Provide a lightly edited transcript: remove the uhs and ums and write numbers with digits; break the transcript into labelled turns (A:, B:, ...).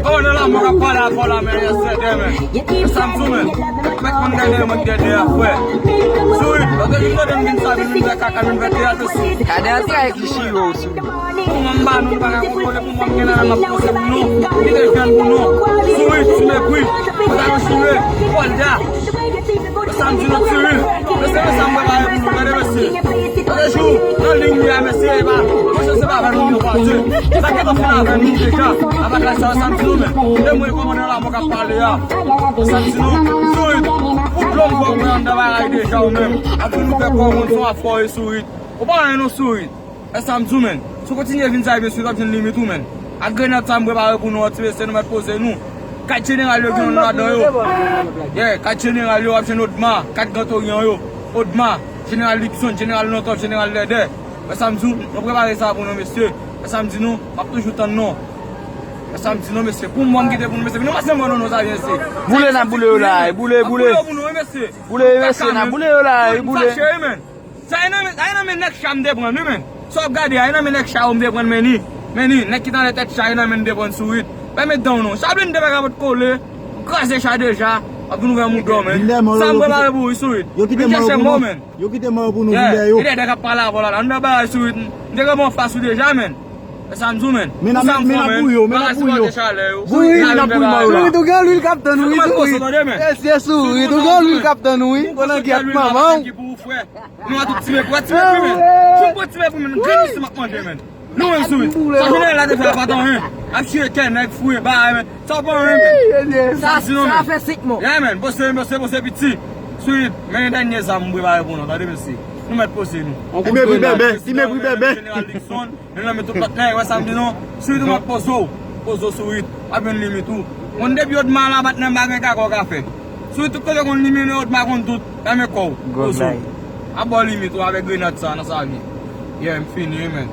A: Oh, no, I'm going to call her, man. You said, man. Samsung, man. Back on the day, man, get there. Sweet. But you know them inside, you know, I can invent the other seat.
B: And that's like the shiro.
A: Mamba, no, but I will call them, I'm going to put them, no. They can't no. Sweet, to make quick. But I was sure. What, yeah. Samsung, not serious. Let's say somebody I will never see. Let's show. Nothing we are saying about. What's the about you? I get off now and move the car. I'm like Samsung. Then we come on and I'm going to party up. Samsung, sweet. Put long for me on the idea, show me. I don't know if I'm going to for you, sweet. Oba no sweet. Samsung, man. So continue inside the sweet up in limit, man. I get no time where I will not send my pose. Catching a little yeah, catching a little option Odma, Catgato yo, Odma, General Lipson, General Noto, General Lede, Samsung, no préparer ça pour nous, monsieur. Samsung, nous, pas toujours tant non. Samsung, monsieur, pour moi, qui est pour nous, monsieur, nous, pas seulement nous, ça vient ici.
B: Boule na boule là, boule. Boule, monsieur, na boule là, boule.
A: Ça, il y a un next sham de prendre, man. So, regardez, il y a un next sham de prendre, meni, n'est qui dans la tête, il y a un de prendre sous it. Mais down non, ça vient de faire votre coller, craser ça déjà, après nous faire mon dos, man. Ça me va pour suite.
C: Yo quitte moi pour nous vider yo.
A: Il est déjà parlé voilà, on va suite. Déjà mon face déjà, man. Samsung, man.
C: Mais na pour yo.
B: Oui, na pour moi. Oui, tu gars lui le capitaine oui. C'est sûr, tu gars lui le capitaine oui. On a gâte maman.
A: Nous a tout tuer, quoi tuer plus, man. Je peux tuer pour me gagner ce manger, man. Nous on suit. Ça vient là de faire pas ton hein. Acheter qu'un nèg foué bah man. Ça pas un
B: Ça fait 6 mois.
A: Yeah man, bosse petit. Suite, mais dernier ça me préparer pour nous, attendez merci. Nous mettre poser nous.
C: Il me pris bébé,
A: Nous mettre tout là, ouais ça me dit non. Suite nous poser suite, pas bien limite tout. On début de mal là maintenant baguette ka fait. Suite tout que on limite autre ma compte tout, ça me quoi. A bon limite avec grenade ça dans sa vie. Yeah, fini man.